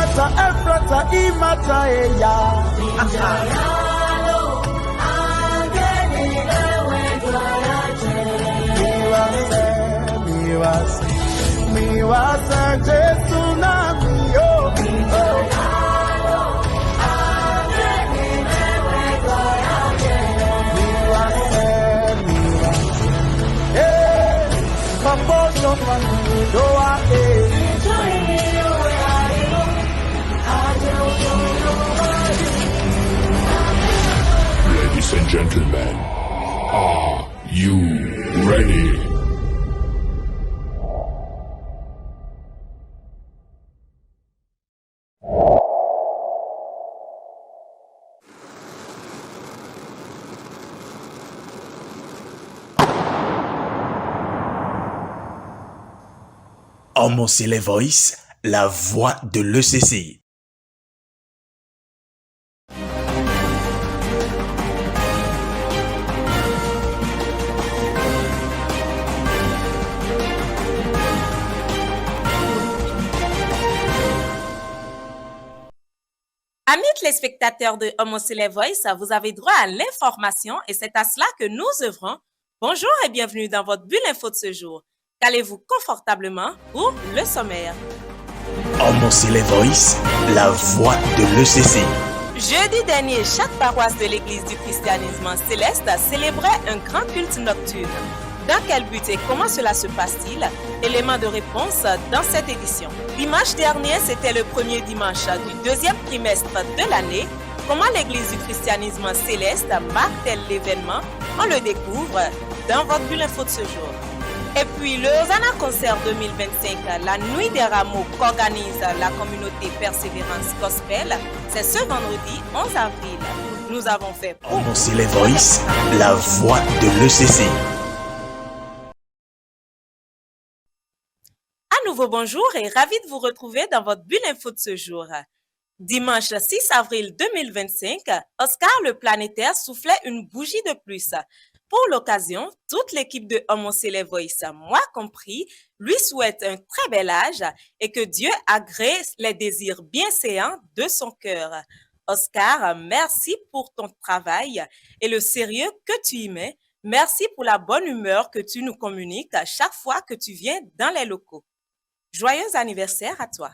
Efrata, Efrata, Imata, Eya. Miwasa, Jesu na miyo. Ladies and gentlemen, are you ready? Homocele Voice, la voix de l'ECC. Amis téléspectateurs de Homocele Voice, vous avez droit à l'information et c'est à cela que nous œuvrons. Bonjour et bienvenue dans votre bulle info de ce jour. Calez-vous confortablement pour le sommaire. Homocele Voice, la voix de l'ECC. Jeudi dernier, chaque paroisse de l'Église du christianisme céleste célébrait un grand culte nocturne. Dans quel but et comment cela se passe-t-il? Élément de réponse dans cette édition. Dimanche dernier, c'était le premier dimanche du deuxième trimestre de l'année. Comment l'Église du christianisme céleste marque-t-elle l'événement? On le découvre dans votre bulle info de ce jour. Et puis, le Hosanna Concert 2025, la nuit des rameaux qu'organise la communauté Persévérance Gospel, c'est ce vendredi 11 avril. Nous avons fait pour Homocele Voice, la voix de l'ECC. À nouveau, bonjour et ravi de vous retrouver dans votre bulle info de ce jour. Dimanche 6 avril 2025, Oscar le planétaire soufflait une bougie de plus. Pour l'occasion, toute l'équipe de Homocele Voice, moi compris, lui souhaite un très bel âge et que Dieu agrée les désirs bienséants de son cœur. Oscar, merci pour ton travail et le sérieux que tu y mets. Merci pour la bonne humeur que tu nous communiques chaque fois que tu viens dans les locaux. Joyeux anniversaire à toi.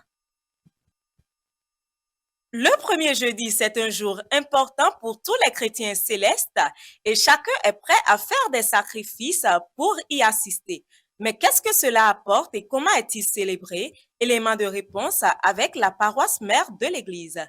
Le premier jeudi, c'est un jour important pour tous les chrétiens célestes et chacun est prêt à faire des sacrifices pour y assister. Mais qu'est-ce que cela apporte et comment est-il célébré? Élément de réponse avec la paroisse mère de l'Église.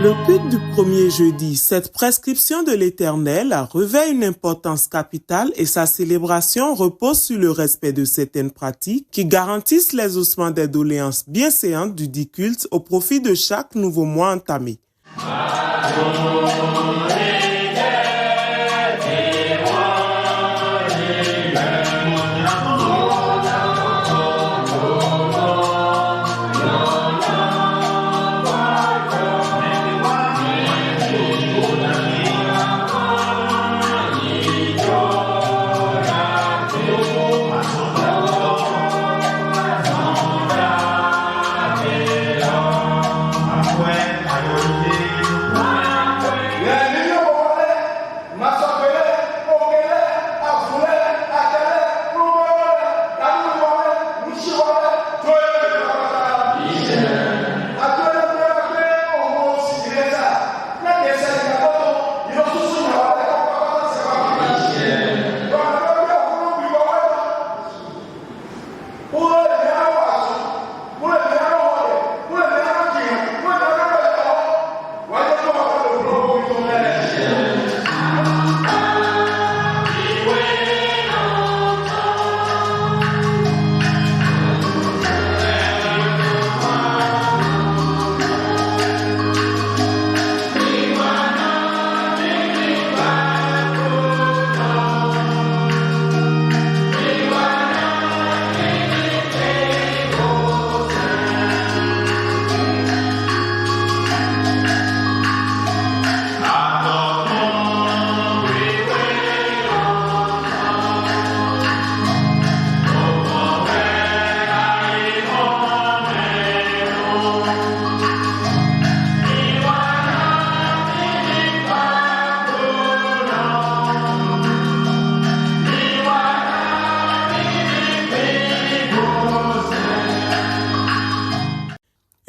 Le culte du premier jeudi, cette prescription de l'Éternel revêt une importance capitale et sa célébration repose sur le respect de certaines pratiques qui garantissent l'exaucement des doléances bienséantes du dit culte au profit de chaque nouveau mois entamé.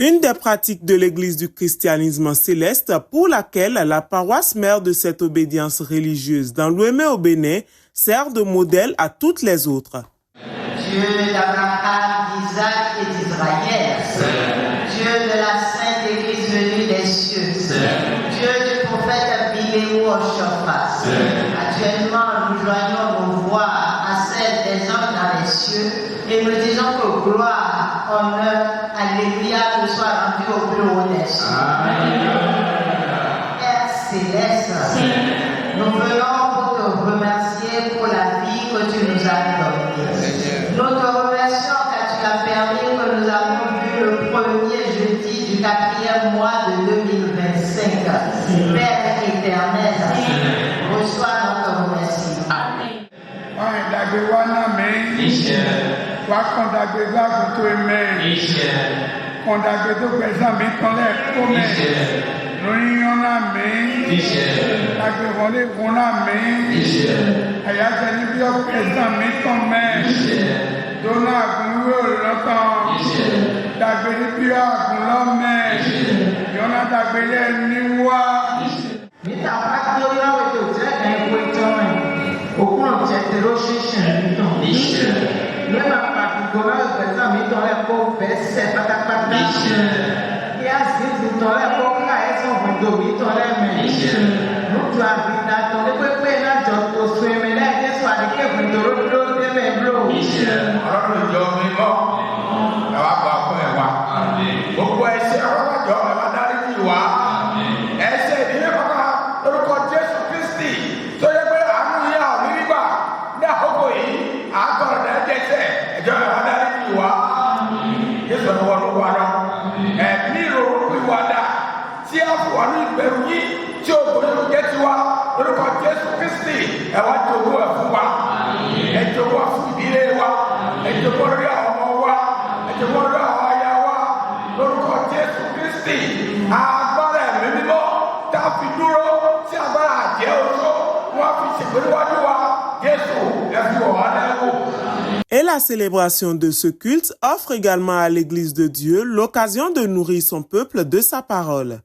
Une des pratiques de l'Église du christianisme céleste pour laquelle la paroisse mère de cette obédience religieuse dans l'Ouémé au Bénin sert de modèle à toutes les autres. Dieu d'Abraham, d'Isaac et d'Israël, Dieu de la Sainte Église venue des cieux, Dieu du prophète Biléou au Chofas. Actuellement, nous joignons nos voix à celles des hommes dans les cieux et nous disons que gloire, honneur, alléluia nous soit rendu au plus haut des cieux. Père céleste, nous venons pour te remercier pour la vie que tu nous as donnée. Nous te remercions car tu as permis que nous avons vu le premier jeudi du 4e mois de 2025. Père éternel, reçois notre remerciement. Amen. Et la célébration de ce culte offre également à l'Église de Dieu l'occasion de nourrir son peuple de sa parole.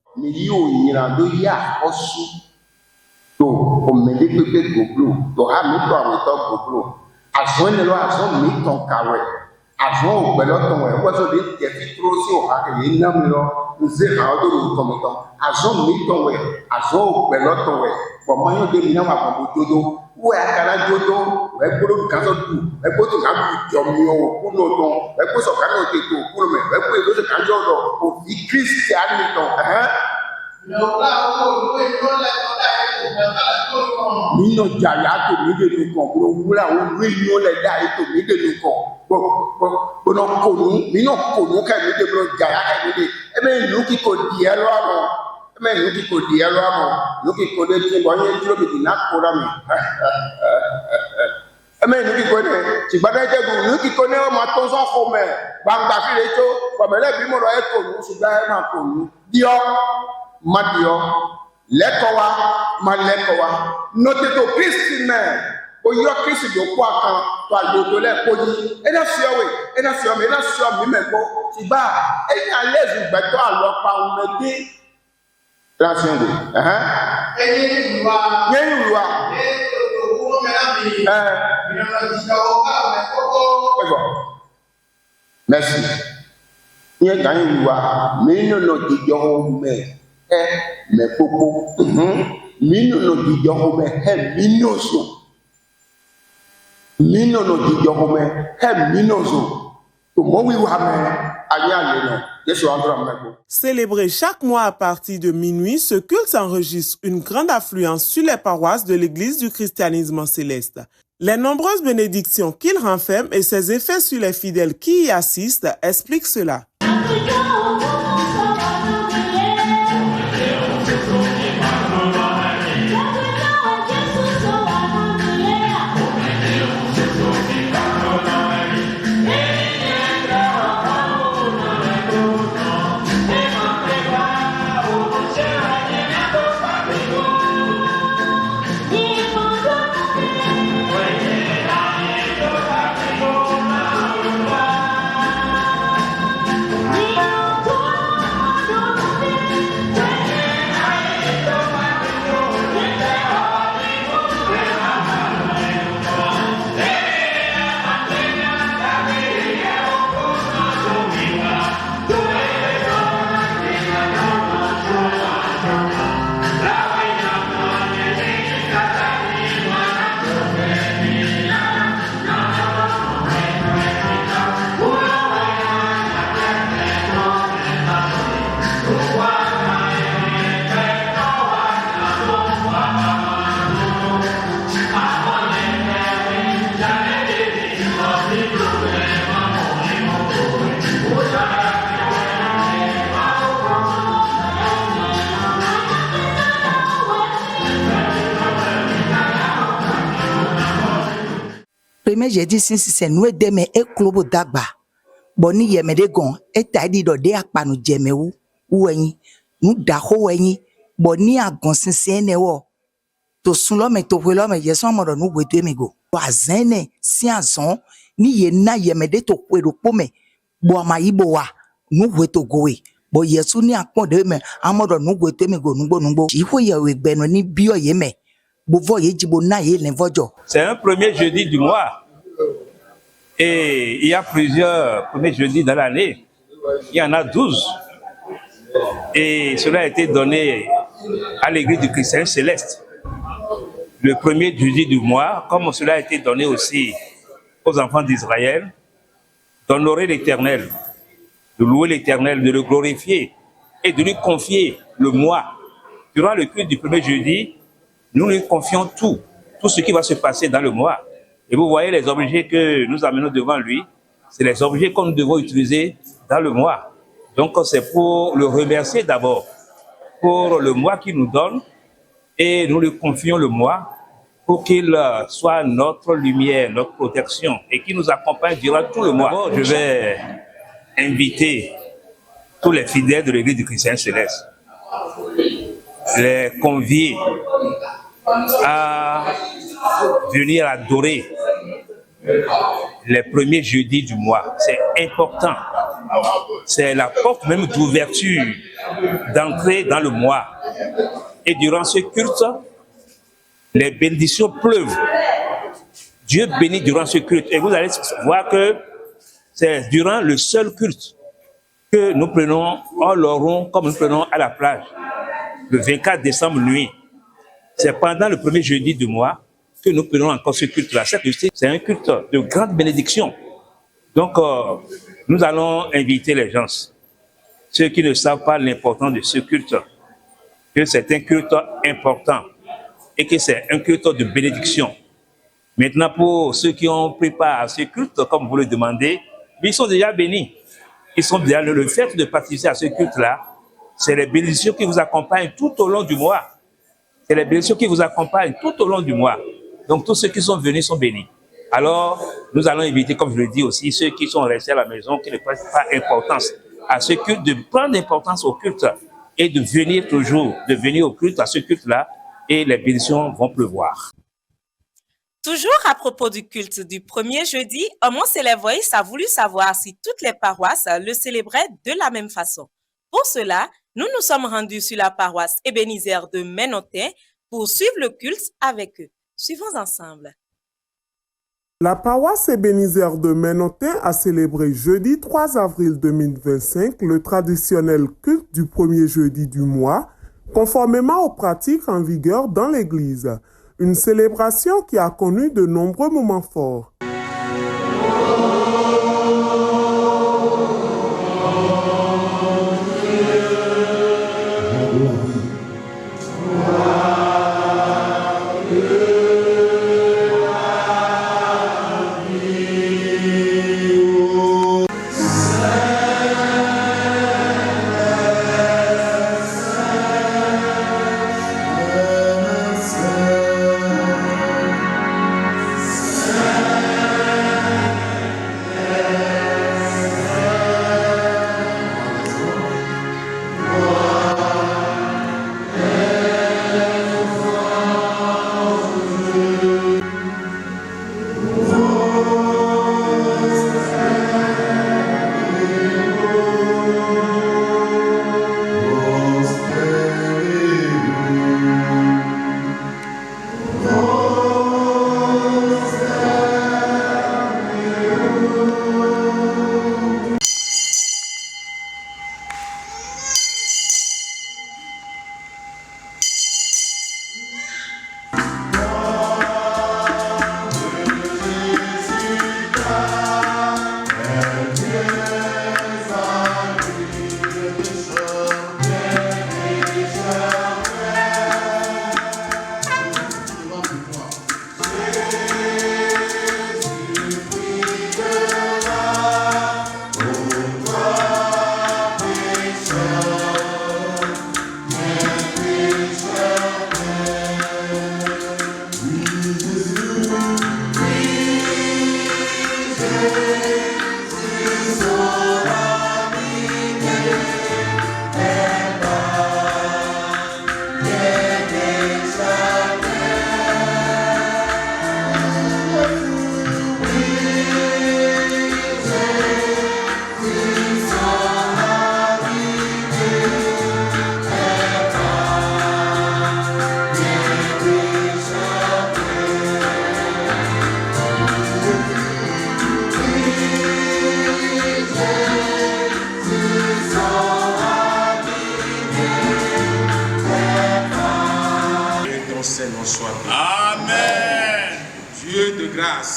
Merci. Nye ganyi wa mino no dijo me me popo mino no dijo me minoso mino no dijo me minoso to mo wi wa me anya le no Yesu andra me. Célébré chaque mois à partir de minuit, ce culte enregistre une grande affluence sur les paroisses de l'Église du christianisme céleste. Les nombreuses bénédictions qu'il renferme et ses effets sur les fidèles qui y assistent expliquent cela. Yeah. Premier j'ai dit si c'est nous deme e klobo dagba. Boni yemede gon e taidi do de akpanu jemewu uwenyi. Nu daho wenyi boni agon sinse wo. To sun lo me to we lo me yeso mo do nu wetu emego. Azene si azon ni ye na yemede to kwero pome. Bo amayibo wa nu wetu gowe. Bo yesu ni akpon de me amodo nu wetu emego nugbo. Ifo ye we gbenu ni bio ye me. C'est un premier jeudi du mois. Et il y a plusieurs premiers jeudis dans l'année. Il y en a 12. Et cela a été donné à l'église du Christ Céleste. Le premier jeudi du mois, comme cela a été donné aussi aux enfants d'Israël, d'honorer l'Éternel, de louer l'Éternel, de le glorifier et de lui confier le mois. Durant le culte du premier jeudi, nous lui confions tout ce qui va se passer dans le mois. Et vous voyez les objets que nous amenons devant lui, c'est les objets que nous devons utiliser dans le mois. Donc c'est pour le remercier d'abord, pour le mois qu'il nous donne, et nous lui confions le mois pour qu'il soit notre lumière, notre protection, et qu'il nous accompagne durant tout le mois. D'abord, je vais inviter tous les fidèles de l'église du Christ Céleste, les convier à venir adorer les premiers jeudis du mois. C'est important. C'est la porte même d'ouverture, d'entrée dans le mois. Et durant ce culte, les bénédictions pleuvent. Dieu bénit durant ce culte. Et vous allez voir que c'est durant le seul culte que nous prenons en l'oron comme nous prenons à la plage. Le 24 décembre nuit. C'est pendant le premier jeudi du mois que nous prenons encore ce culte-là. C'est un culte de grande bénédiction. Donc, nous allons inviter les gens, ceux qui ne savent pas l'importance de ce culte, que c'est un culte important et que c'est un culte de bénédiction. Maintenant, pour ceux qui ont pris part à ce culte, comme vous le demandez, ils sont déjà bénis. Ils sont déjà, le fait de participer à ce culte-là, c'est les bénédictions qui vous accompagnent tout au long du mois. C'est les bénédictions qui vous accompagnent tout au long du mois. Donc, tous ceux qui sont venus sont bénis. Alors, nous allons éviter, comme je le dis aussi, ceux qui sont restés à la maison, qui ne prennent pas importance à ce culte, de prendre importance au culte et de venir toujours, de venir au culte, à ce culte-là, et les bénédictions vont pleuvoir. Toujours à propos du culte du premier jeudi, Homon Célèbre a voulu savoir si toutes les paroisses le célébraient de la même façon. Pour cela, nous nous sommes rendus sur la paroisse Ebenezer de Ménotin pour suivre le culte avec eux. Suivons ensemble. La paroisse Ebenezer de Ménotin a célébré jeudi 3 avril 2025 le traditionnel culte du premier jeudi du mois, conformément aux pratiques en vigueur dans l'Église. Une célébration qui a connu de nombreux moments forts.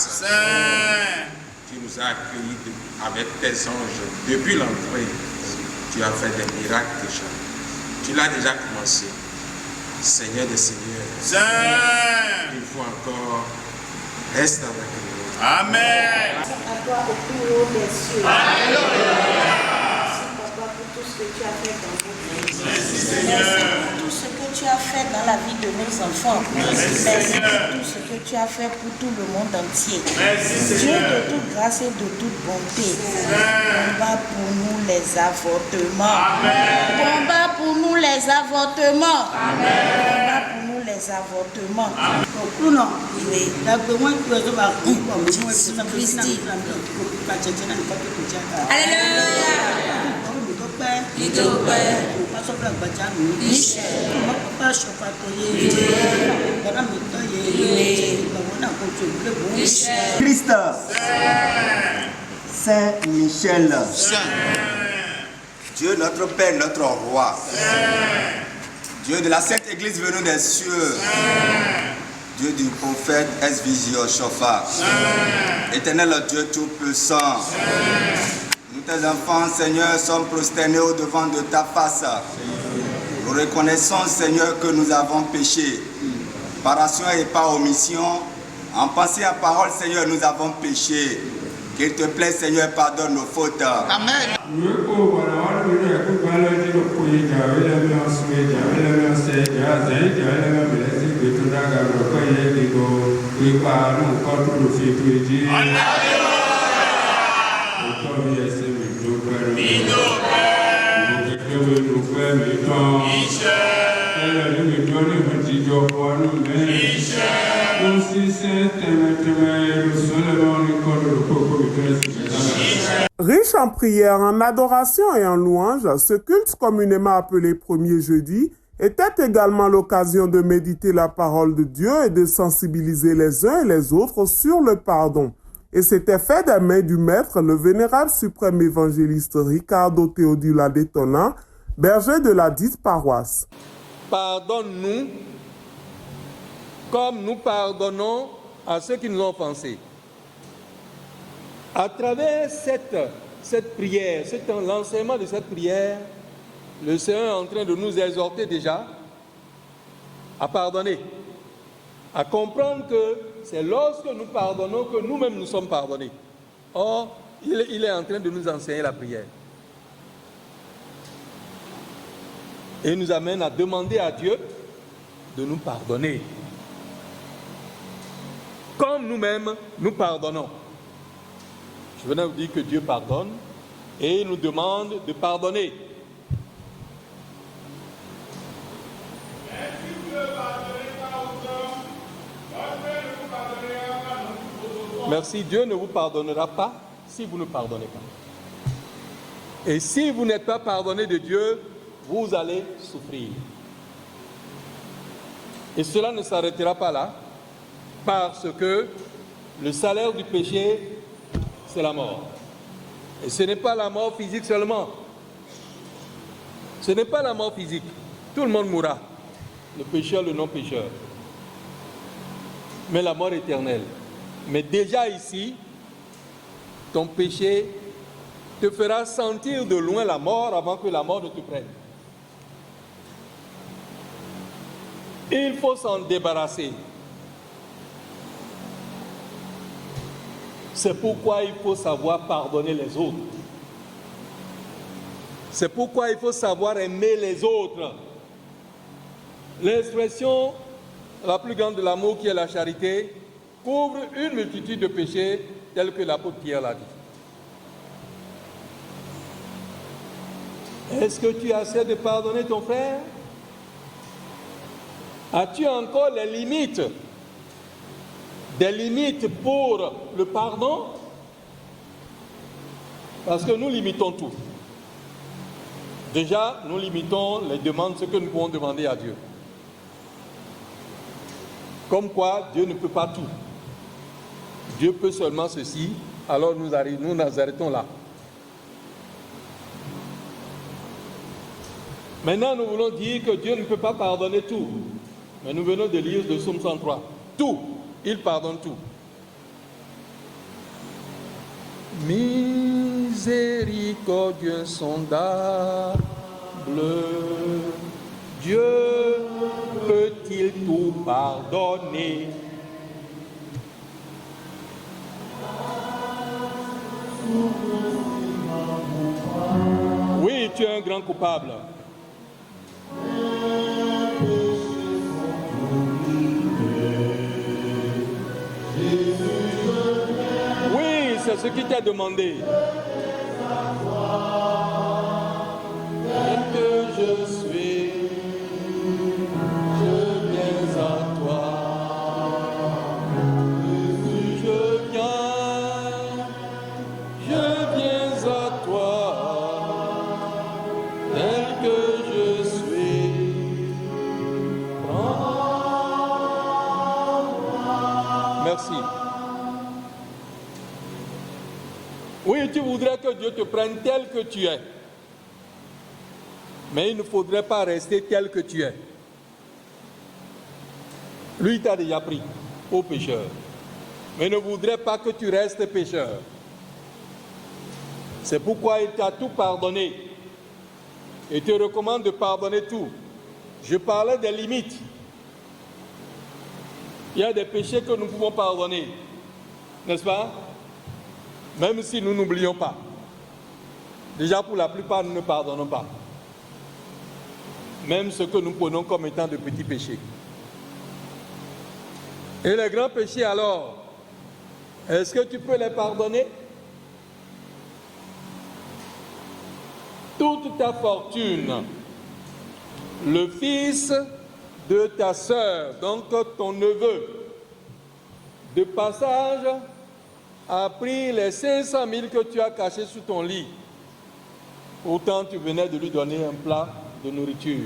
grâce. Tu nous as accueillis avec tes anges depuis l'entrée. Tu as fait des miracles déjà. Tu l'as déjà commencé. Seigneur des Seigneurs. Une fois encore, reste avec nous. Amen. À toi au plus haut des cieux. Alléluia. Merci Papa pour tout ce que tu as fait dans notre vie. Merci Seigneur. Pour tout ce que tu as fait dans la vie de nos enfants. Merci pour tout ce que tu as fait pour tout le monde entier. Dieu de toute grâce et de toute bonté. Combat pour nous les avortements. Combat pour nous les avortements. Combat pour nous les avortements. Oui. Christi. Christ, Saint Michel, Dieu notre Père, notre Roi, Dieu de la Sainte Église venue des cieux, Dieu du prophète Esvisio Chauffard, Éternel Dieu Tout-Puissant, nous tes enfants, Seigneur, sommes prosternés au-devant de ta face. Nous reconnaissons, Seigneur, que nous avons péché, par action et par omission, en pensée et en parole, Seigneur, nous avons péché. Qu'il te plaît, Seigneur, pardonne nos fautes. Amen. Riche en prières, en adoration et en louanges, ce culte communément appelé premier jeudi était également l'occasion de méditer la parole de Dieu et de sensibiliser les uns et les autres sur le pardon. Et c'était fait des mains du maître, le vénérable suprême évangéliste Ricardo Teodula Detona, berger de la dite paroisse. Pardonne-nous comme nous pardonnons à ceux qui nous ont offensés. À travers cette prière, l'enseignement de cette prière, le Seigneur est en train de nous exhorter déjà à pardonner, à comprendre que c'est lorsque nous pardonnons que nous-mêmes nous sommes pardonnés. Or, il est en train de nous enseigner la prière. Et il nous amène à demander à Dieu de nous pardonner. Comme nous-mêmes, nous pardonnons. Je venais vous dire que Dieu pardonne et il nous demande de pardonner. Merci, Dieu ne vous pardonnera pas si vous ne pardonnez pas. Et si vous n'êtes pas pardonné de Dieu, vous allez souffrir. Et cela ne s'arrêtera pas là, parce que le salaire du péché, c'est la mort. Et ce n'est pas la mort physique seulement. Ce n'est pas la mort physique. Tout le monde mourra. Le pécheur, le non-pécheur. Mais la mort éternelle. Mais déjà ici, ton péché te fera sentir de loin la mort avant que la mort ne te prenne. Il faut s'en débarrasser. C'est pourquoi il faut savoir pardonner les autres. C'est pourquoi il faut savoir aimer les autres. L'expression la plus grande de l'amour qui est la charité couvre une multitude de péchés tels que l'apôtre Pierre l'a dit. Est-ce que tu essaies de pardonner ton frère? As-tu encore les limites? Des limites pour le pardon? Parce que nous limitons tout. Déjà, nous limitons les demandes, ce que nous pouvons demander à Dieu. Comme quoi, Dieu ne peut pas tout. Dieu peut seulement ceci, alors nous arrêtons là. Maintenant, nous voulons dire que Dieu ne peut pas pardonner tout. Mais nous venons de lire le psaume 103. Tout. Il pardonne tout. Miséricordieux insondable, Dieu peut-il tout pardonner? Oui, tu es un grand coupable. Oui, c'est ce qu'il t'a demandé. Tel que je suis, je viens à toi. Jésus, je viens à toi. Tel que je suis, prends-moi. Merci. Oui, tu voudrais que Dieu te prenne tel que tu es. Mais il ne faudrait pas rester tel que tu es. Lui, il t'a déjà pris au pécheur. Mais il ne voudrait pas que tu restes pécheur. C'est pourquoi il t'a tout pardonné. Et te recommande de pardonner tout. Je parlais des limites. Il y a des péchés que nous pouvons pardonner. N'est-ce pas? Même si nous n'oublions pas. Déjà, pour la plupart, nous ne pardonnons pas. Même ce que nous prenons comme étant de petits péchés. Et les grands péchés alors, est-ce que tu peux les pardonner? Toute ta fortune, le fils de ta sœur, donc ton neveu, de passage, a pris les 500 000 que tu as cachés sous ton lit. Pourtant, tu venais de lui donner un plat de nourriture.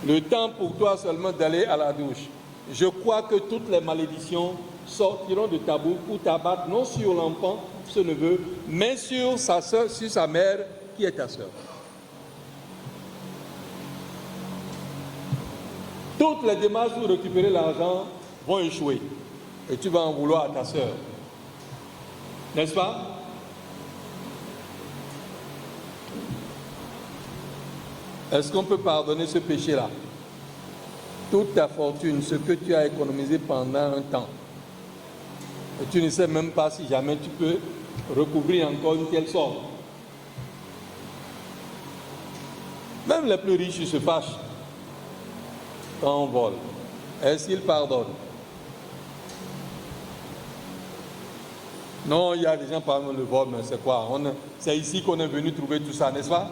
Le temps pour toi seulement d'aller à la douche. Je crois que toutes les malédictions sortiront de ta bouche pour t'abattre non sur l'enfant, ce neveu, mais sur sa soeur, sur sa mère qui est ta soeur. Toutes les démarches pour récupérer l'argent vont échouer. Et tu vas en vouloir à ta soeur. N'est-ce pas? Est-ce qu'on peut pardonner ce péché-là? Toute ta fortune, ce que tu as économisé pendant un temps. Et tu ne sais même pas si jamais tu peux recouvrir encore une telle somme. Même les plus riches se fâchent quand on vole. Est-ce qu'ils pardonnent? Non, il y a des gens parmi le vol, mais c'est quoi? C'est ici qu'on est venu trouver tout ça, n'est-ce pas?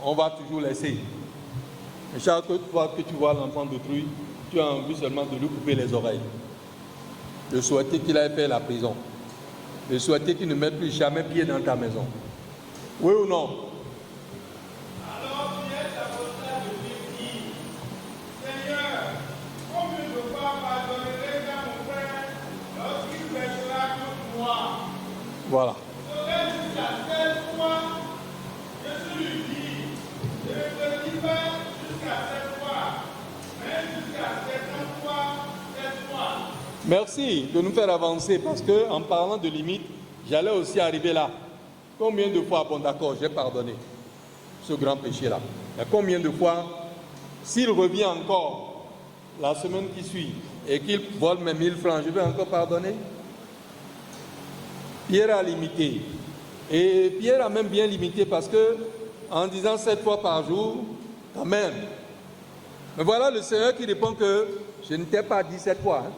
On va toujours laisser. Et chaque fois que tu vois l'enfant d'autrui, tu as envie seulement de lui couper les oreilles. De souhaiter qu'il aille faire la prison. De souhaiter qu'il ne mette plus jamais pied dans ta maison. Oui ou non? Alors tu es ta volonté de dire, Seigneur, combien de fois pardonnerai-je à mon frère lorsqu'il péchera contre moi? Voilà. Jusqu'à 16 fois, je lui dis, je ne te dis pas jusqu'à 7 fois, mais jusqu'à 70 fois, 7 fois. Merci de nous faire avancer parce que en parlant de limites, j'allais aussi arriver là. Combien de fois, bon d'accord, j'ai pardonné ce grand péché-là. Mais combien de fois, s'il revient encore la semaine qui suit et qu'il vole mes 1000 francs, je vais encore pardonner? Pierre a limité. Et Pierre a même bien limité parce que en disant 7 fois par jour, quand même. Mais voilà le Seigneur qui répond que je ne t'ai pas dit 7 fois. Hein.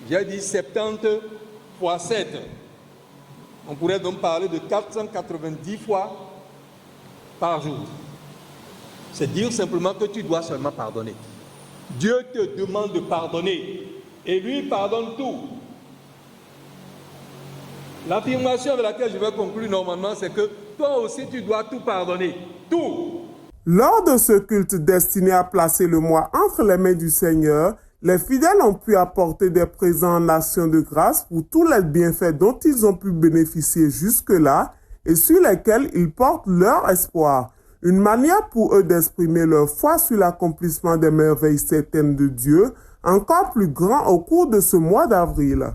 J'ai dit 70 fois 7. On pourrait donc parler de 490 fois par jour. C'est dire simplement que tu dois seulement pardonner. Dieu te demande de pardonner et lui pardonne tout. L'affirmation avec laquelle je vais conclure normalement, c'est que toi aussi tu dois tout pardonner. Tout. Lors de ce culte destiné à placer le mois entre les mains du Seigneur, les fidèles ont pu apporter des présents en action de grâce pour tous les bienfaits dont ils ont pu bénéficier jusque-là et sur lesquels ils portent leur espoir. Une manière pour eux d'exprimer leur foi sur l'accomplissement des merveilles certaines de Dieu, encore plus grand au cours de ce mois d'avril.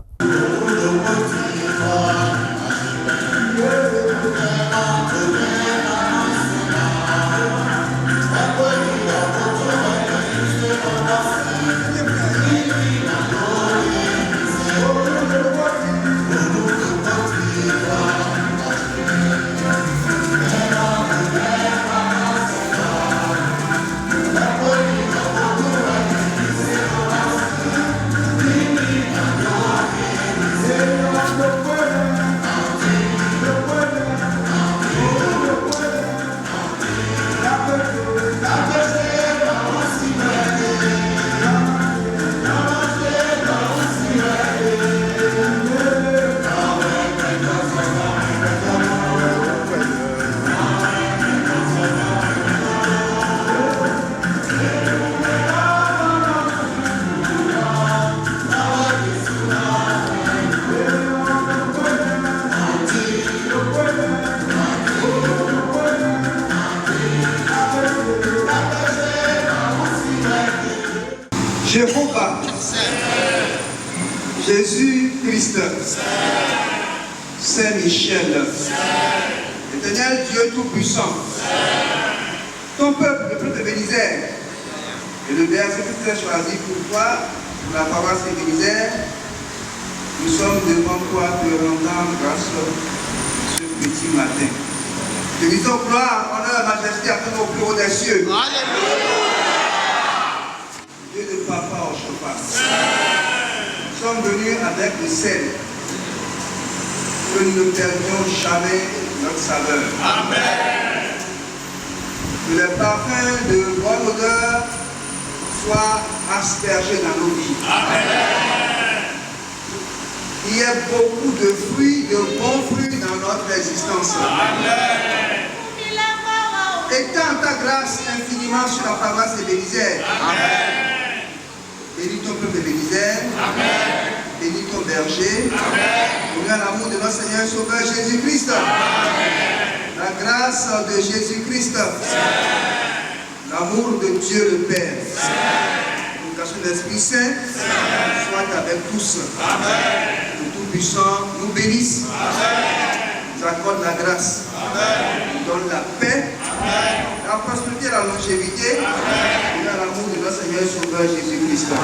Jéhovah, Jésus-Christ, Saint-Michel, Éternel Dieu Tout-Puissant, ton peuple, le peuple de Bénisère, et le verset que tu as choisi pour toi, pour la paroisse de Bénisère, nous sommes devant toi te rendant grâce ce petit matin. Te disons gloire, honneur, majesté à ton nom plus haut des cieux. Alléluia. Dieu de papa au chauffard. Nous sommes venus avec le sel. Que nous ne perdions jamais notre saveur. Amen. Que les parfums de bonne odeur soient aspergés dans nos vies. Amen. Il y a beaucoup de fruits, de bons fruits dans notre existence. Amen. Étends ta grâce infiniment sur la paroisse de Bénisère. Amen. Bénis ton peuple de Bénisère. Amen. Bénis ton berger. Amen. Dans l'amour de notre Seigneur et Sauveur Jésus-Christ. Amen. La grâce de Jésus-Christ. L'amour de Dieu le Père. L'invocation de l'Esprit Saint soit avec tous. Amen. Le Tout-Puissant nous bénisse. Amen. Nous accorde la grâce. Amen. Nous donne la paix. Amen. La prospérité et la longévité. Amen. Et dans l'amour de notre Seigneur et Sauveur Jésus-Christ. Amen.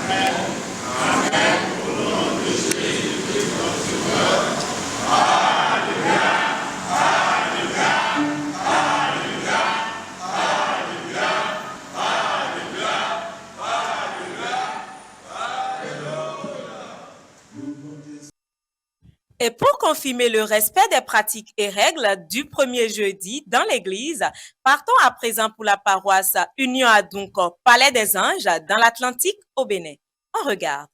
Amen. Amen. Au nom de Jésus-Christ, notre Sauveur. Alléluia. Alléluia. Alléluia. Alléluia. Alléluia. Alléluia. Et pour confirmer le respect des pratiques et règles du premier jeudi dans l'Église, partons à présent pour la paroisse Union Adunko, Palais des Anges, dans l'Atlantique au Bénin. On regarde.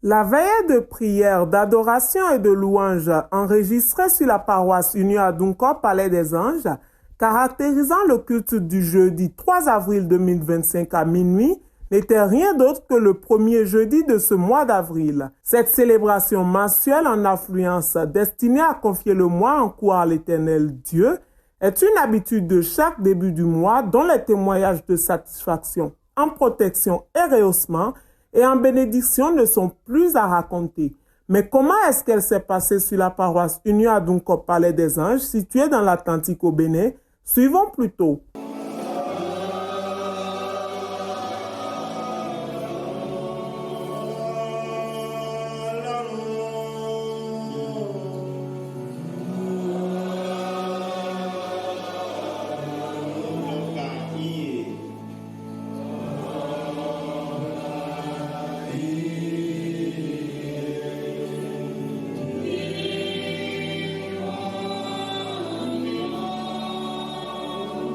La veillée de prière, d'adoration et de louange enregistrée sur la paroisse Union Adunko, Palais des Anges, caractérisant le culte du jeudi 3 avril 2025 à minuit, n'était rien d'autre que le premier jeudi de ce mois d'avril. Cette célébration mensuelle en affluence destinée à confier le mois en cours à l'Éternel Dieu est une habitude de chaque début du mois dont les témoignages de satisfaction en protection et rehaussement et en bénédiction ne sont plus à raconter. Mais comment est-ce qu'elle s'est passée sur la paroisse Union Adunko Palais des Anges située dans l'Atlantique au Bénin? Suivons plutôt.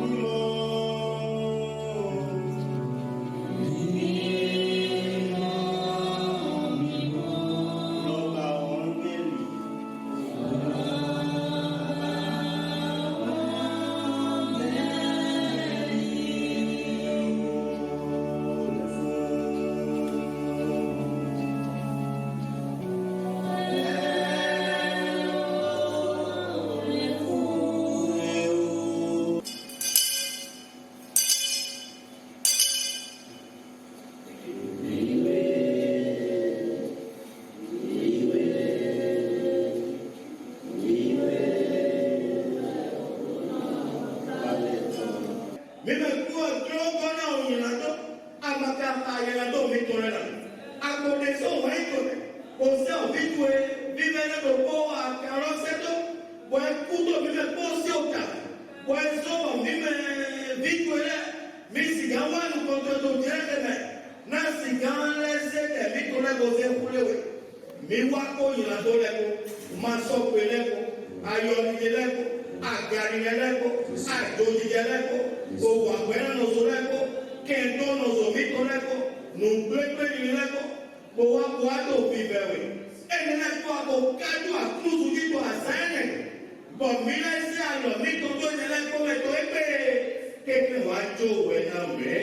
Lord. si o ta wa so mi me victoire mi si ga wa nu ko to dire me na si ga le se de mi to na go fe kule we mi wa ko yin la do le ko ma so pe le ko ayo ni le ko agari le ko ajo di le ko o wa we na no so le ko ke do no so mi to le ko no gbe gbe ni le ko o wa ko a to fi be we ene na ko a ko ka do a kruzu ki to asane bo mi le si a lo mi to do le ko me to e pe ke ke wa jo we na me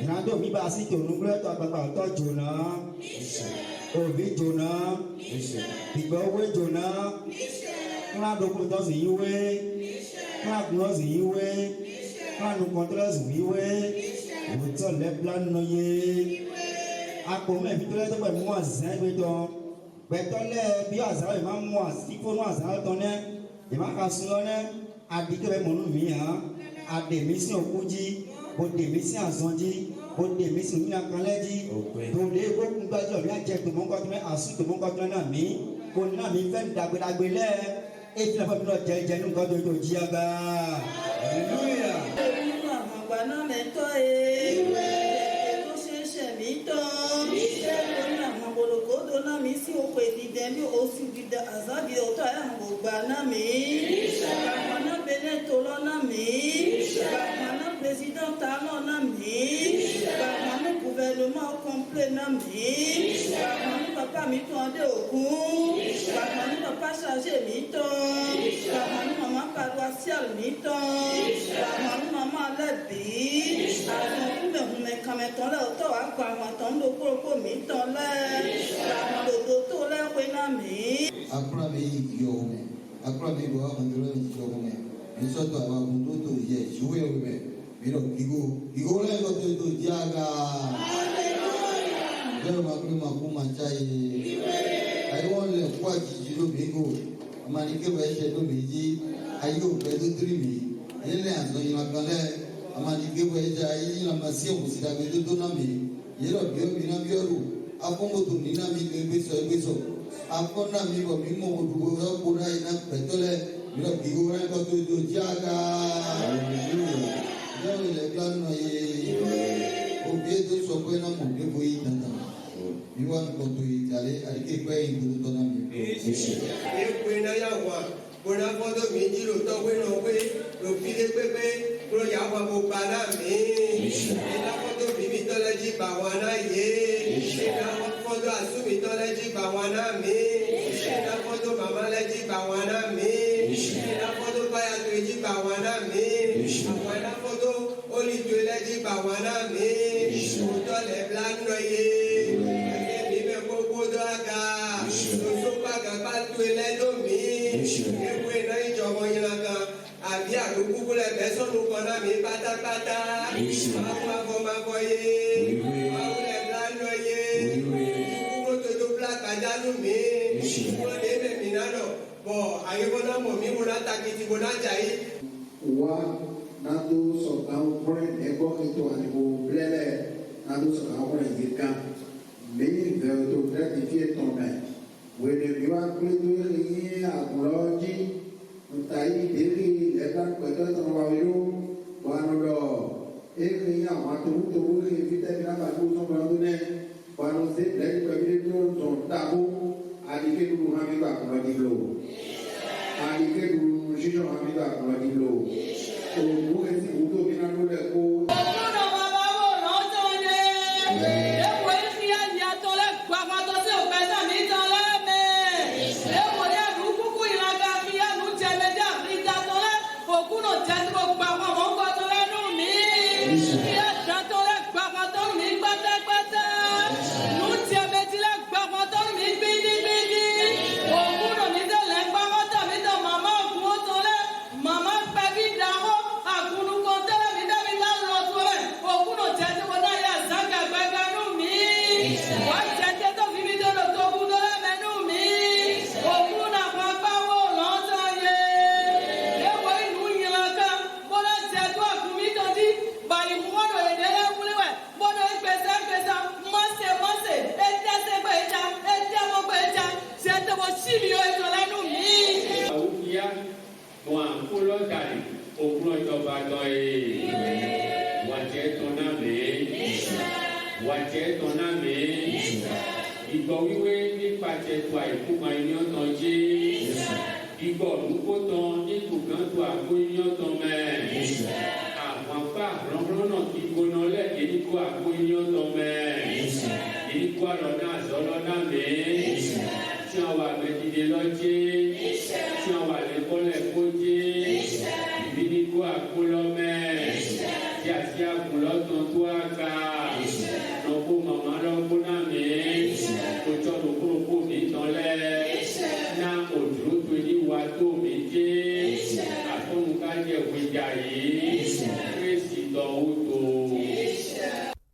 Nado mi ba si tonu gble to agbagba to jona. Obi jona. Igbo we jona. Nado ko to si yiwe. Nado si yiwe. Nado control si yiwe. O to le plan no ye. Apo me bi to le to pe mo azan gbe to. Be to le bi azan e ma mo asi fo no azan to ne. E ma ka sun lo ne. Abi to be mo nu mi han. Ade mi si okuji. Bode mi si azonji. Bode mi si mina kanleji. Bode ko kun gbajo mi aje to mo ko to me asu to mo ko to na mi. Ko na mi fe dagbe dagbe le. E ti na fa mi no je nu ko to ji aga. Hallelujah. Agba na me to e. Ko se mi to. Ko na mo boloko do na mi si o pe di dem bi o su di azabi o to ya mo gba na mi. Agba na bene to lo na mi. Agba na président talon na mi. Agba na gouvernement complet na mi. Agba na papa mi to ande okun. Agba na papa chargé mi to. Agba na maman paroissiale mi to. Agba na maman lebi. Agba na me kameton le to akwa ton do ko mi to le. Agba na do to le we na mi. Akura mi yo me. Akura mi bo andro mi yo me. Nisoto aba kundu to ye juwe me. Miro kigo le ko to jaga. Hallelujah. Leo makulu makuma chai. Ayo le kwa jijiro bigo. Amani ke ba she do biji. Ayo pe do trimi. Ele aso ina kale. Amani ke ba ja yi na masio musida be do na mi. Yero bio bina bioru. Apongo to nina mi beso. Apona mi bo mi mo do ko na ina petole. Miro kigo le ko to jaga. Hallelujah. Yo le plan no ye. O que to so ko na mo ke foi tanta. Iwan ko to itale ari ke ko in do na mi. E ko na ya wa. Ko na ko do mi ji lo to we no we. Lo fi de pepe. Ko ya wa mo pa na mi. E na ko do mi to le ji ba wa na ye. E na ko do asu mi to le ji ba wa na mi. E na ko do mama le ji ba wa na mi. E na ko do pa ya to ji ba wa na mi. Àwọn ẹ̀dá fọ́tò olùjọ ẹlẹ́jì bà wá náà mi. Òótọ́ lẹ̀ blanco yé. Ẹ̀jẹ̀ mi bẹ gbogbo dọ́gà. Lóso pàgà bá tó ẹlẹ́dọ̀ mi. Ewu iná ìjọba yìí kan. Àbí àdókùkù lẹ̀ bẹ́ sọ́nù kan náà mi pátápátá. Àwọn afọ yé. Àwọn lẹ̀ blanco yé. Kúkúrú tó black àjálù mi. Kúkúrú lè mẹ̀mí náà lọ. Bọ̀ àyẹ̀wò mọ̀ mí wò náà takìtì wò náà jà yìí. Wa nado sọ̀kan kúrẹ́ ẹ̀kọ́ ètò àdìbò lẹ́lẹ̀ nado sọ̀kan kúrẹ́ yìí kan lẹ́yìn ìbẹ̀rù tó lẹ́tì fi ètò mẹ́ wèrè bí wàá kúlẹ̀ tó yẹ àgùrọ̀ jí nta yìí délé ẹ̀ka pẹ̀tọ́ tó wà wíwó wà lọ́dọ̀ èyí àwọn atòwútòwú lè fi tẹ́bi náà bàtú sọ̀rọ̀ tó nẹ́ wà lọ sí lẹ́yìn pẹ̀lú tó ń sọ̀ dàbò Adike nous hamida pour le diplôme. Adike nous jugeons hamida pour le diplôme. Nous restons pour bien nous les cours.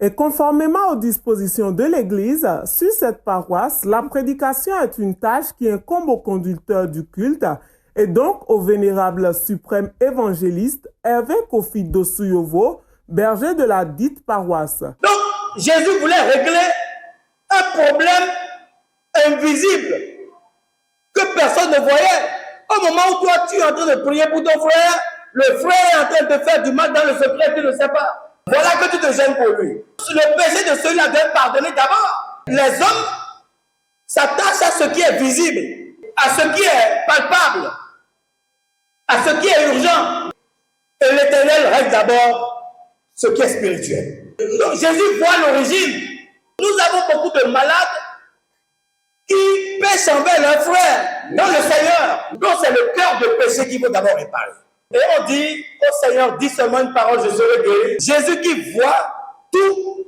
Et conformément aux dispositions de l'Église, sur cette paroisse, la prédication est une tâche qui incombe au conducteur du culte et donc au vénérable suprême évangéliste Hervé Kofi Dosuyovo, berger de la dite paroisse. Donc, Jésus voulait régler un problème invisible que personne ne voyait. Au moment où toi, tu es en train de prier pour ton frère, le frère est en train de faire du mal dans le secret, tu ne sais pas. Voilà que tu te gênes pour lui. Le péché de celui-là doit être pardonné d'abord. Les hommes s'attachent à ce qui est visible, à ce qui est palpable, à ce qui est urgent. Et l'Éternel règle d'abord ce qui est spirituel. Donc Jésus voit l'origine. Nous avons beaucoup de malades qui pêchent envers leurs frères dans le Seigneur. Donc c'est le cœur de péché qu'il faut d'abord réparer. Et on dit au Seigneur, dis seulement une parole, je serai guéri. Jésus qui voit tout,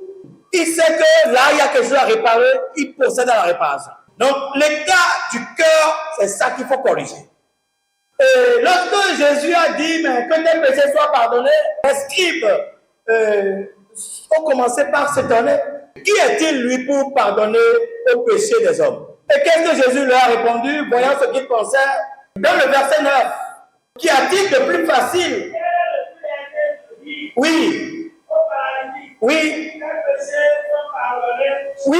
il sait que là, il y a quelque chose à réparer, il procède à la réparation. Donc, l'état du cœur, c'est ça qu'il faut corriger. Et lorsque Jésus a dit, mais que tes péchés soient pardonnés, les scribes ont commencé par s'étonner. Qui est-il, lui, pour pardonner aux péchés des hommes? Et qu'est-ce que Jésus leur a répondu, voyant ce qu'il pensait? Dans le verset 9, qu'y a-t-il de plus facile? Oui. Oui. Oui.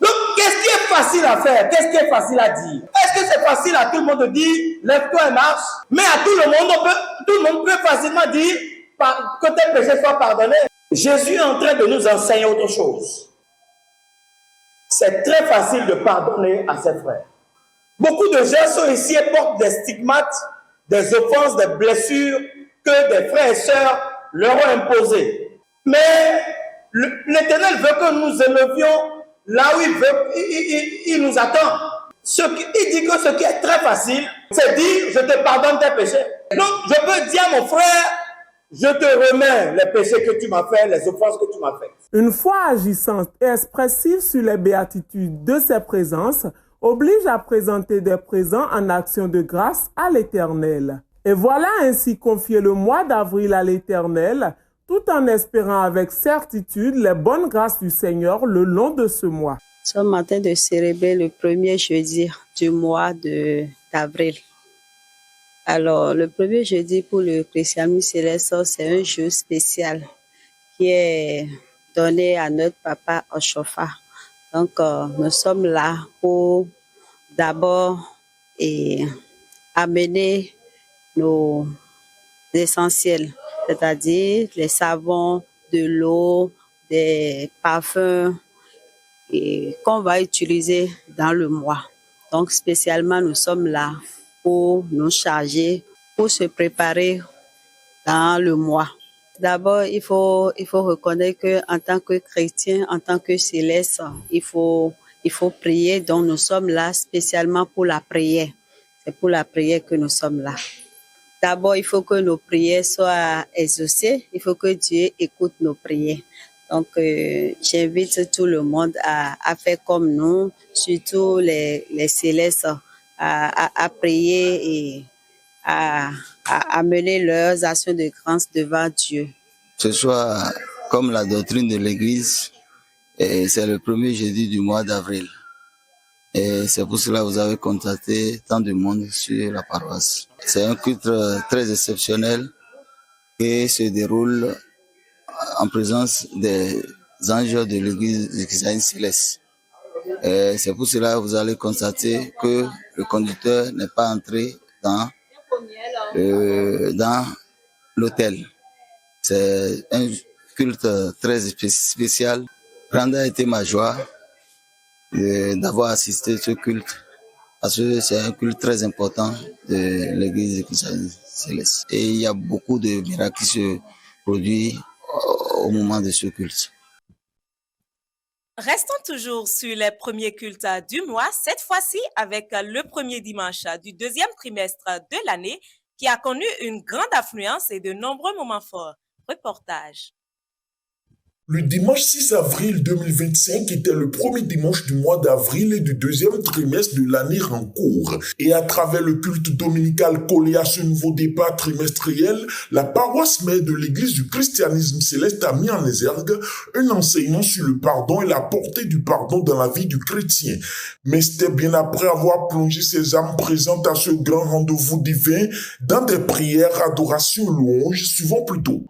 Donc, qu'est-ce qui est facile à faire? Qu'est-ce qui est facile à dire? Est-ce que c'est facile à tout le monde de dire, lève-toi et marche? Mais à tout le monde peut facilement dire que tes péchés soient pardonnés. Jésus est en train de nous enseigner autre chose. C'est très facile de pardonner à ses frères. Beaucoup de gens sont ici et portent des stigmates, des offenses, des blessures que des frères et sœurs leur ont imposées. Mais l'Éternel veut que nous élevions là où il nous attend. Il dit que ce qui est très facile, c'est dire, je te pardonne tes péchés. Donc, je peux dire à mon frère, je te remets les péchés que tu m'as fait, les offenses que tu m'as faites. Une foi agissante et expressive sur les béatitudes de ses présences oblige à présenter des présents en action de grâce à l'Éternel. Et voilà ainsi confier le mois d'avril à l'Éternel, tout en espérant avec certitude les bonnes grâces du Seigneur le long de ce mois. Nous sommes en train de célébrer le premier jeudi du mois d'avril. Alors, le premier jeudi pour le christianisme céleste, c'est un jour spécial qui est donné à notre papa Oshofa. Donc, nous sommes là pour d'abord amener nos essentiels, c'est-à-dire les savons, de l'eau, des parfums, et qu'on va utiliser dans le mois. Donc, spécialement, nous sommes là pour nous charger, pour se préparer dans le mois. D'abord, il faut reconnaître que en tant que chrétien, en tant que céleste, il faut prier. Donc, nous sommes là spécialement pour la prière. C'est pour la prière que nous sommes là. D'abord, il faut que nos prières soient exaucées. Il faut que Dieu écoute nos prières. Donc, j'invite tout le monde à faire comme nous, surtout les célestes, à prier et à mener leurs actions de grâce devant Dieu. Ce soit comme la doctrine de l'Église, et c'est le premier jeudi du mois d'avril. Et c'est pour cela que vous avez contacté tant de monde sur la paroisse. C'est un culte très exceptionnel qui se déroule en présence des anges de l'Église du christianisme céleste. Et c'est pour cela que vous allez constater que le conducteur n'est pas entré dans l'hôtel. C'est un culte très spécial. Grande a été ma joie d'avoir assisté à ce culte, parce que c'est un culte très important de l'Église du christianisme céleste. Et il y a beaucoup de miracles qui se produisent au moment de ce culte. Restons toujours sur les premiers cultes du mois, cette fois-ci avec le premier dimanche du deuxième trimestre de l'année qui a connu une grande affluence et de nombreux moments forts. Reportage. Le dimanche 6 avril 2025 était le premier dimanche du mois d'avril et du deuxième trimestre de l'année en cours. Et à travers le culte dominical collé à ce nouveau départ trimestriel, la paroisse mère de l'église du christianisme céleste a mis en exergue un enseignement sur le pardon et la portée du pardon dans la vie du chrétien. Mais c'était bien après avoir plongé ses âmes présentes à ce grand rendez-vous divin dans des prières, adorations, louanges, suivant plutôt.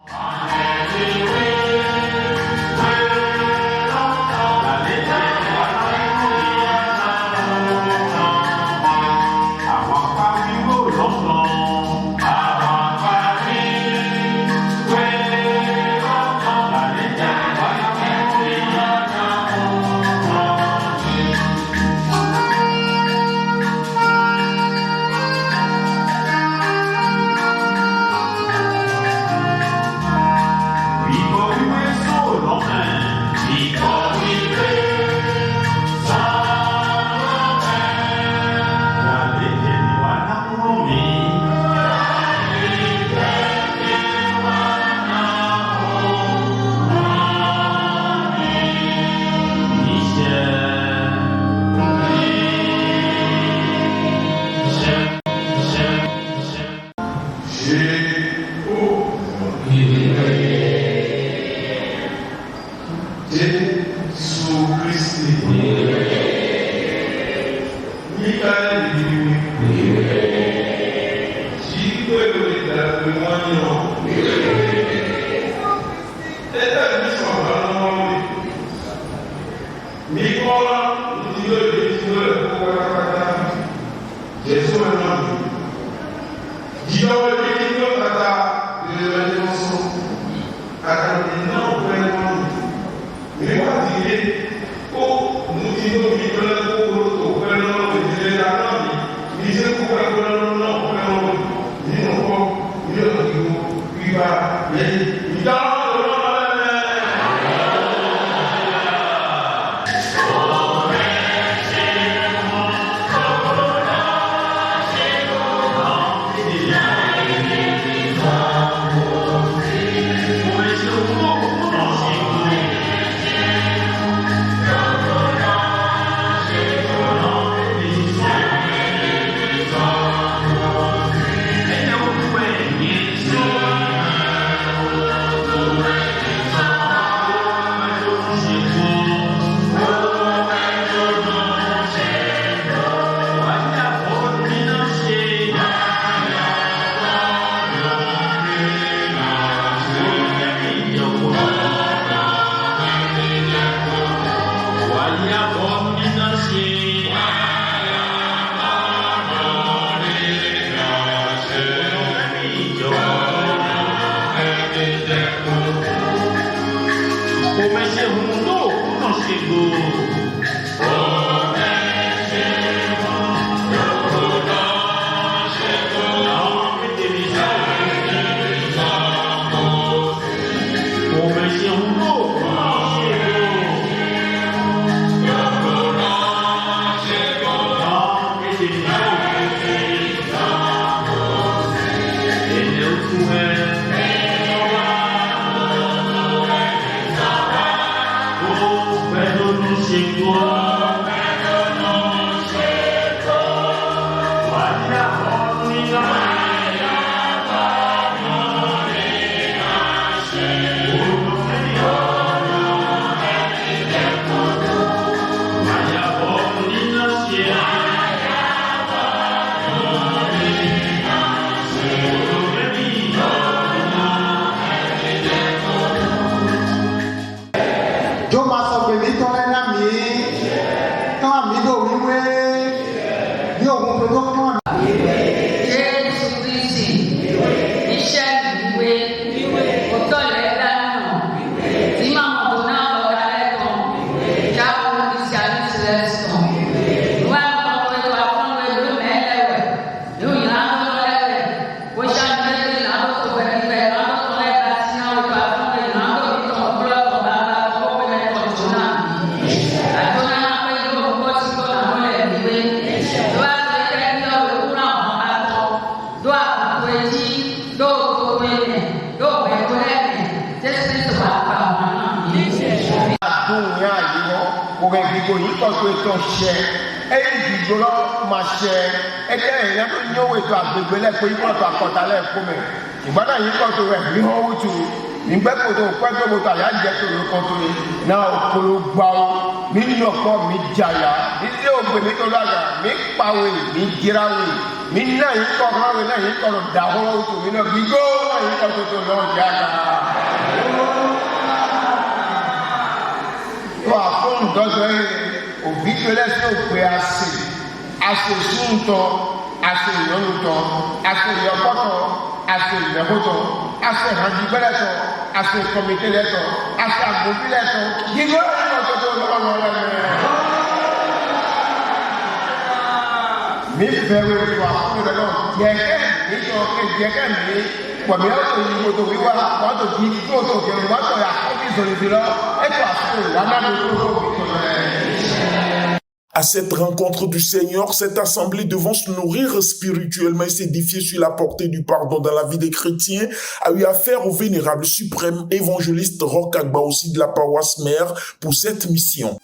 À cette rencontre du Seigneur, cette assemblée devant se nourrir spirituellement et s'édifier sur la portée du pardon dans la vie des chrétiens, a eu affaire au vénérable suprême évangéliste Roch Agba, aussi de la paroisse mère, pour cette mission.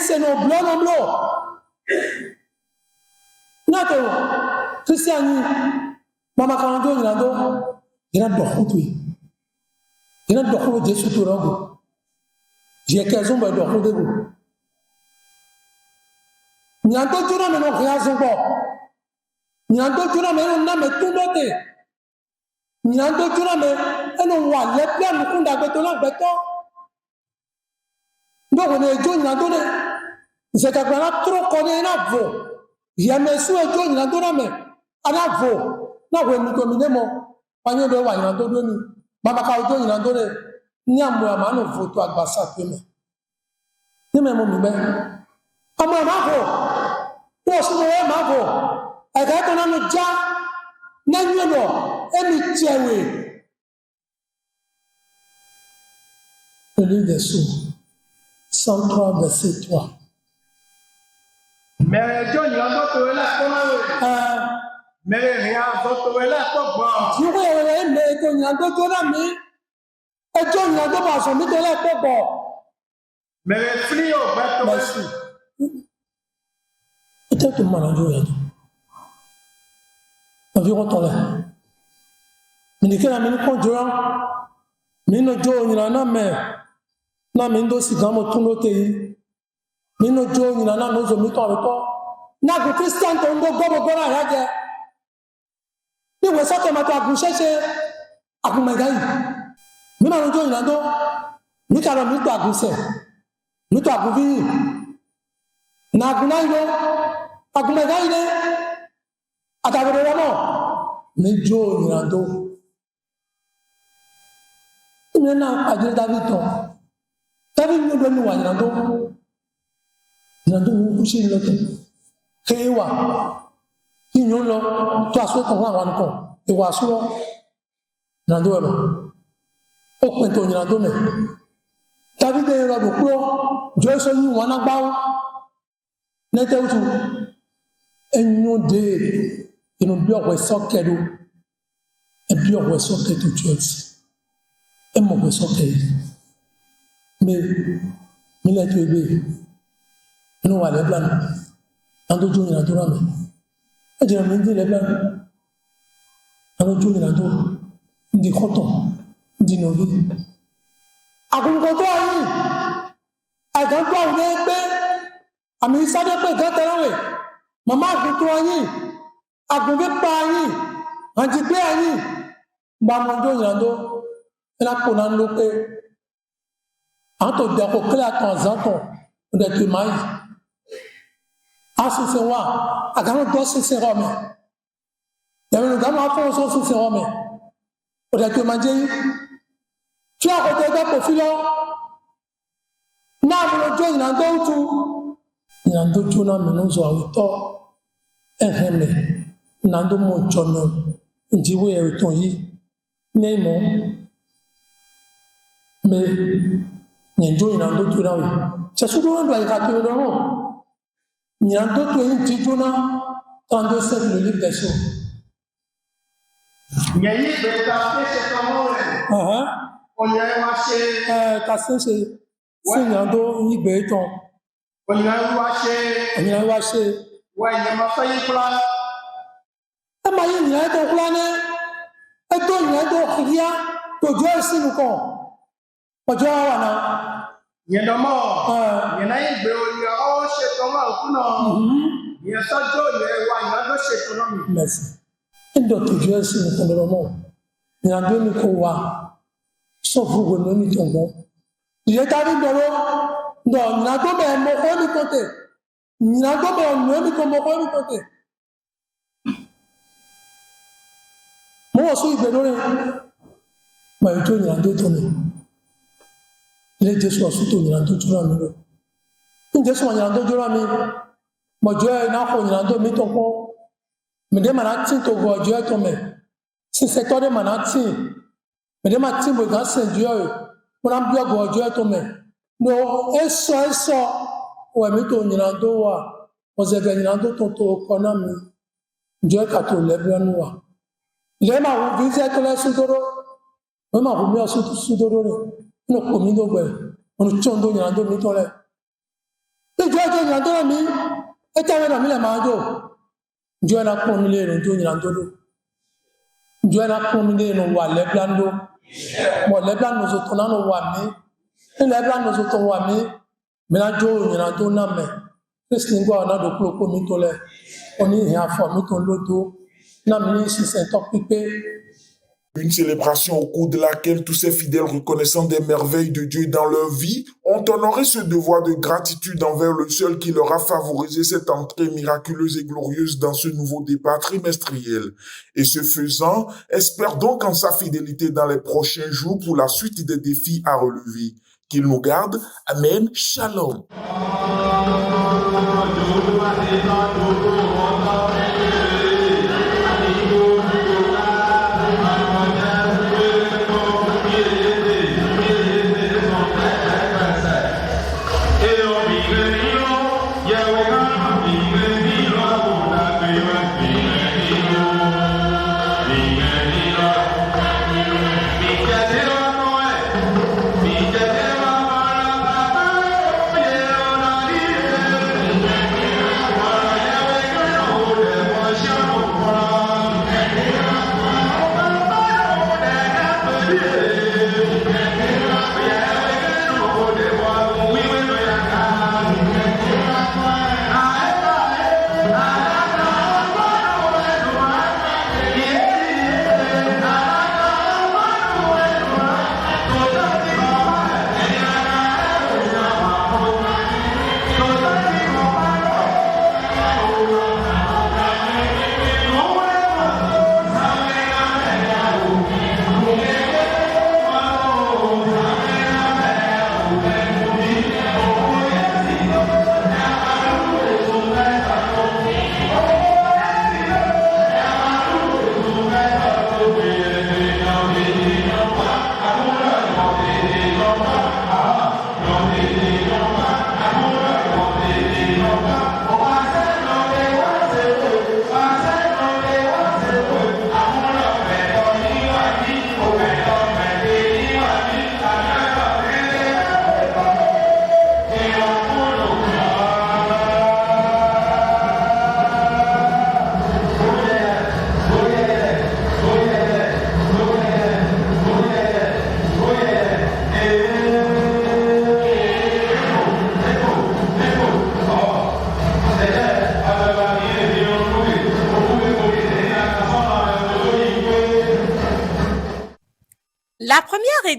C'est nos blancs, Nato, Christiani, Mama Kando, il y a d'autres. Il y a d'autres de Soutourago. J'ai 15 ans de Rodego. Il y a d'autres gens qui n'ont rien à voir. Il y a d'autres gens qui n'ont tout noté. Il y a d'autres gens qui n'ont pas les plans de Kunda Beton. Donc, on est John Landone. C'est que quand on a trop connu un avo, il y a mes souhaits John Landone, mais un avo. Non, on nous domine mon panier de wine Landone. Mama John Landone, n'y a moi, man, voto à Bassa Peme. Ni même mon numéro. Ah, moi, mavo. Toi, c'est moi, mavo. Et quand on a le dia, n'ayons et mi tiawe. Le livre des sous. 103, verset 3. Mais John, il y a d'autres là, comment mais rien, d'autres là, comment tu vois, mais John, il y a d'autres là, mais et John, il y a d'autres personnes, mais là, comment mais les flics, merci. Peut-être que moi, je vais dire. Environ ton là. Mais il y a une minute, mais John, il y en a, mais. Na mindo si gamo tuno te mino jo ni na no zo mito abeto na go Christian to ndo gobo gora yaje ni we sa to ma to agun sese agun megai mi na jo ni na do Mikalo mito aguse. Mito aguvi. Na gunaide. Agumegaide. Ataveramo. Mejo nirando. Imena ajire David. David no do ni wa nirando. Nirando wo kushi lote. Kewa. Kinyo lo to aso kan wa nko. Ewa aso. Nirando elo. O pin to nirando me. David e ro do kuro. Jo so yin wa na gbawo. Nete utu. Enyo de inu bi owe sokedo. E bi owe sokedo church. E mo owe sokedo. Me le to ebe. Inu wa le plan. Ando jo nirando ra me. E je me ndi le plan. Ando jo nirando. Ndi koton. Ndi novi. Agunkoto ayi. Aganto awuye pe. Ami sade pe gatarawe. Mama agunto ayi. Agunbe pa ayi. Anjipe ayi. Bamondo nirando. Ela pona nlo pe. Anto de ko kle atan zanton. De ke mai. Asu se wa. Agano do se rome. Yami ngamo afo so se rome. O de ke manje. Tu as retrouvé pour filo. Na mo jo nirando tu. Nirando tu na me no zo awito. Eheme. Nando mo jono. Njiwe e ton yi. Nemo. Me njo nirando tu na we. Se su do ndo ka tu no. Nirando tu yi tijuna 32 le livre des choses. Nyayi beta pese tomore. Onyaye washe. Kase se. Sinyando igbe ton. Onyaye washe. Onyaye washe. Wa nyama fayi kula. Ma yi nyaye to kula ne. E to nyaye to khia to jo sinu ko. Ojo wa na. Nyedomo. Nyenayi gbe oya o se tomo kuno. Yeso jo ye wa nyado se tomo. Merci. Ndo to jo sinu ko ndo mo. Nyando ni ko wa. So fugo no mi tombo. Ile tari doro no na to be mo ko mi kote. Na to be no mi ko mo ko mi kote. Mo so igbe lori. Ma to ni ando to mi. Ile Jesu osu to ni ando jura mi lo. Ni Jesu ni ando jura mi. Mo jo na ko ni ando mi to ko. Me de manati to go jo to me. Si secteur de manati. Me de mati mo ga sen Dieu. Mon ambio go Dieu to me. No eso o mi to nirando wa. O ze ga nirando to kona mi. Dieu ka to le bianu wa. Le ma wo vise to le sudoro. Mo ma wo mi o sudoro re. No ko mi do gbe. Mo chondo nirando mi to le. Ti Dieu to nirando mi. E ta we na mi le ma do. Dieu na ko mi le ro to nirando do. Dieu na ko mi le no wa le blando. Mo le plan nous autres no wa mi. Le plan nous autres wa mi. Me na jo ni na to na me. Christ ngo na do ko mi to le. Oni hin afo mi to lodo. Na mi si c'est top pipé. Une célébration au cours de laquelle tous ces fidèles reconnaissant des merveilles de Dieu dans leur vie ont honoré ce devoir de gratitude envers le seul qui leur a favorisé cette entrée miraculeuse et glorieuse dans ce nouveau départ trimestriel. Et ce faisant, espère donc en sa fidélité dans les prochains jours pour la suite des défis à relever. Qu'il nous garde. Amen. Shalom. Yeah.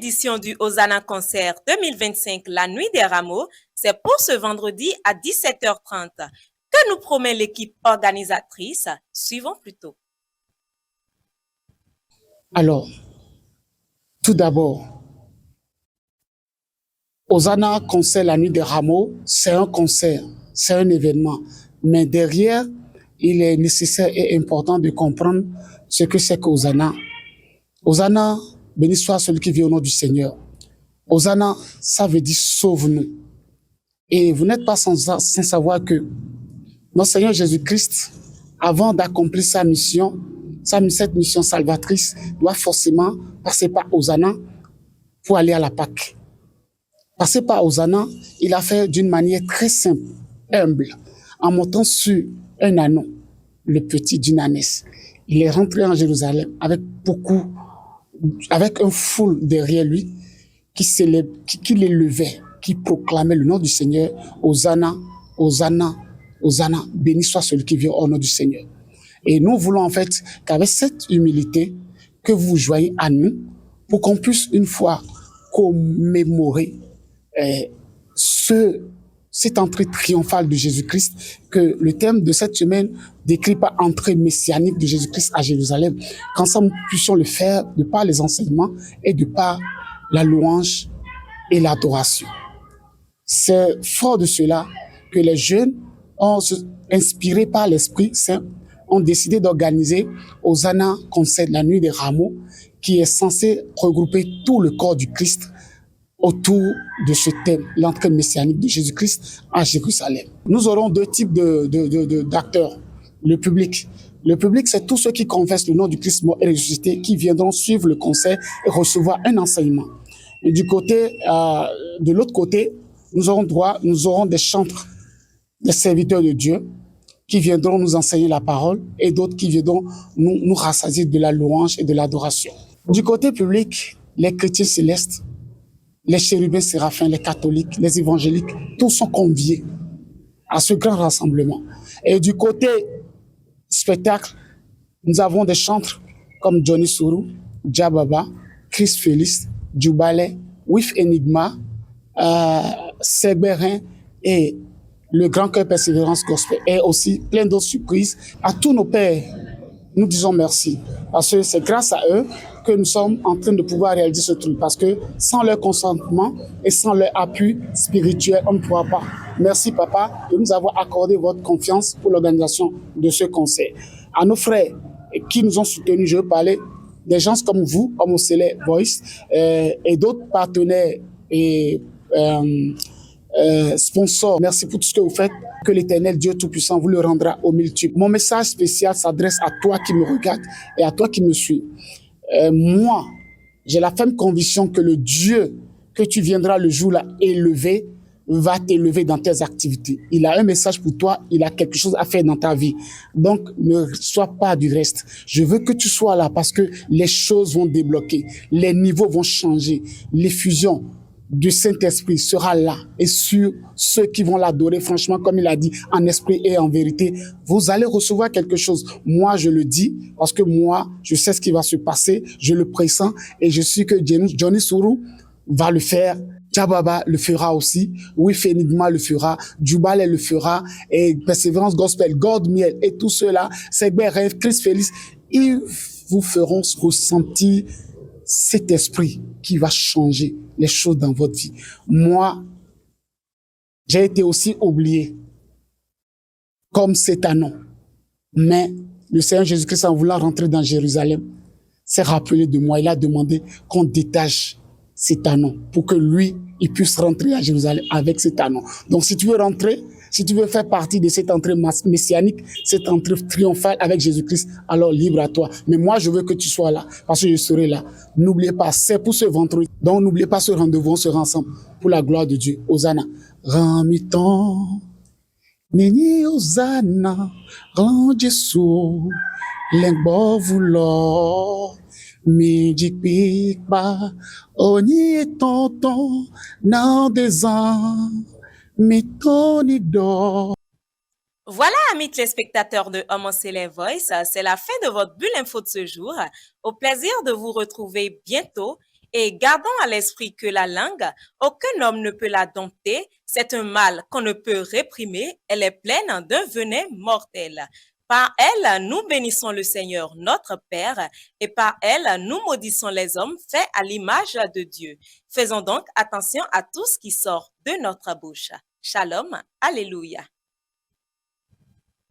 édition du Hosanna Concert 2025 La Nuit des Rameaux, c'est pour ce vendredi à 17h30. Que nous promet l'équipe organisatrice? Suivons plutôt. Alors, tout d'abord, Hosanna Concert La Nuit des Rameaux, c'est un concert, c'est un événement. Mais derrière, il est nécessaire et important de comprendre ce que c'est qu'Hosanna. Hosanna, béni soit celui qui vit au nom du Seigneur. Hosanna, ça veut dire sauve-nous. Et vous n'êtes pas sans savoir que notre Seigneur Jésus-Christ, avant d'accomplir sa mission, cette mission salvatrice, doit forcément passer par Hosanna pour aller à la Pâque. Passer par Hosanna, il a fait d'une manière très simple, humble, en montant sur un ânon, le petit d'une ânesse. Il est rentré en Jérusalem avec un foule derrière lui qui l'élevait, qui proclamait le nom du Seigneur. Hosanna, Hosanna, Hosanna, béni soit celui qui vient au nom du Seigneur. Et nous voulons en fait qu'avec cette humilité que vous joignez à nous, pour qu'on puisse une fois commémorer cette entrée triomphale de Jésus-Christ, que le thème de cette semaine décrit par entrée messianique de Jésus-Christ à Jérusalem, qu'ensemble nous puissions le faire de par les enseignements et de par la louange et l'adoration. C'est fort de cela que les jeunes, inspirés par l'Esprit Saint, ont décidé d'organiser Hosanna Concert La Nuit des Rameaux, qui est censé regrouper tout le corps du Christ autour de ce thème, l'entrée messianique de Jésus-Christ à Jérusalem. Nous aurons deux types d'acteurs. Le public. Le public, c'est tous ceux qui confessent le nom du Christ mort et ressuscité, qui viendront suivre le concert et recevoir un enseignement. Et de l'autre côté, nous aurons des chantres, des serviteurs de Dieu, qui viendront nous enseigner la parole, et d'autres qui viendront nous rassasier de la louange et de l'adoration. Du côté public, les chrétiens célestes, les chérubins séraphins, les catholiques, les évangéliques, tous sont conviés à ce grand rassemblement. Et du côté spectacle, nous avons des chantres comme Johnny Sourou, Djababa, Chris Félix, Djoubale, Wif Enigma, Segberin et le Grand Cœur Persévérance Gospel, et aussi plein d'autres surprises. À tous nos pères, nous disons merci, parce que c'est grâce à eux que nous sommes en train de pouvoir réaliser ce truc, parce que sans leur consentement et sans leur appui spirituel, on ne pourra pas. Merci papa de nous avoir accordé votre confiance pour l'organisation de ce concert. À nos frères qui nous ont soutenus, je veux parler des gens comme vous, comme Célé Voice, et d'autres partenaires et sponsors. Merci pour tout ce que vous faites. Que l'Éternel Dieu Tout-Puissant vous le rendra au multiple. Mon message spécial s'adresse à toi qui me regarde et à toi qui me suis. Moi, j'ai la ferme conviction que le Dieu que tu viendras le jour-là élever va t'élever dans tes activités. Il a un message pour toi, il a quelque chose à faire dans ta vie. Donc, ne sois pas du reste. Je veux que tu sois là parce que les choses vont débloquer, les niveaux vont changer, l'effusion du Saint-Esprit sera là, et sur ceux qui vont l'adorer, franchement, comme il a dit, en esprit et en vérité, vous allez recevoir quelque chose. Moi, je le dis, parce que moi, je sais ce qui va se passer, je le pressens, et je suis que Johnny Sourou va le faire, Djababa le fera aussi, Wif Enigma le fera, Djoubale le fera, et Persévérance Gospel, God Miel, et tout cela, Segber Rêve, Chris Félix, ils vous feront ressentir cet esprit qui va changer les choses dans votre vie. Moi, j'ai été aussi oublié comme cet ânon. Mais le Seigneur Jésus-Christ, en voulant rentrer dans Jérusalem, s'est rappelé de moi. Il a demandé qu'on détache cet ânon pour que lui, il puisse rentrer à Jérusalem avec cet ânon. Donc, si tu veux rentrer, si tu veux faire partie de cette entrée messianique, cette entrée triomphale avec Jésus-Christ, alors libre à toi. Mais moi, je veux que tu sois là, parce que je serai là. N'oubliez pas, c'est pour ce vendredi. Donc, n'oubliez pas ce rendez-vous, on sera ensemble pour la gloire de Dieu. Hosanna. Ramiton, Nini Hosanna, Grand Jésus, Lengbo Voulo, Midi Pikba, Oni et Tonton, Nan des ans. Voilà, amis téléspectateurs de Homme Célé Voice, c'est la fin de votre bulle info de ce jour. Au plaisir de vous retrouver bientôt. Et gardons à l'esprit que la langue, aucun homme ne peut la dompter, c'est un mal qu'on ne peut réprimer, elle est pleine d'un venin mortel. Par elle, nous bénissons le Seigneur, notre Père, et par elle, nous maudissons les hommes faits à l'image de Dieu. Faisons donc attention à tout ce qui sort de notre bouche. Shalom, alléluia.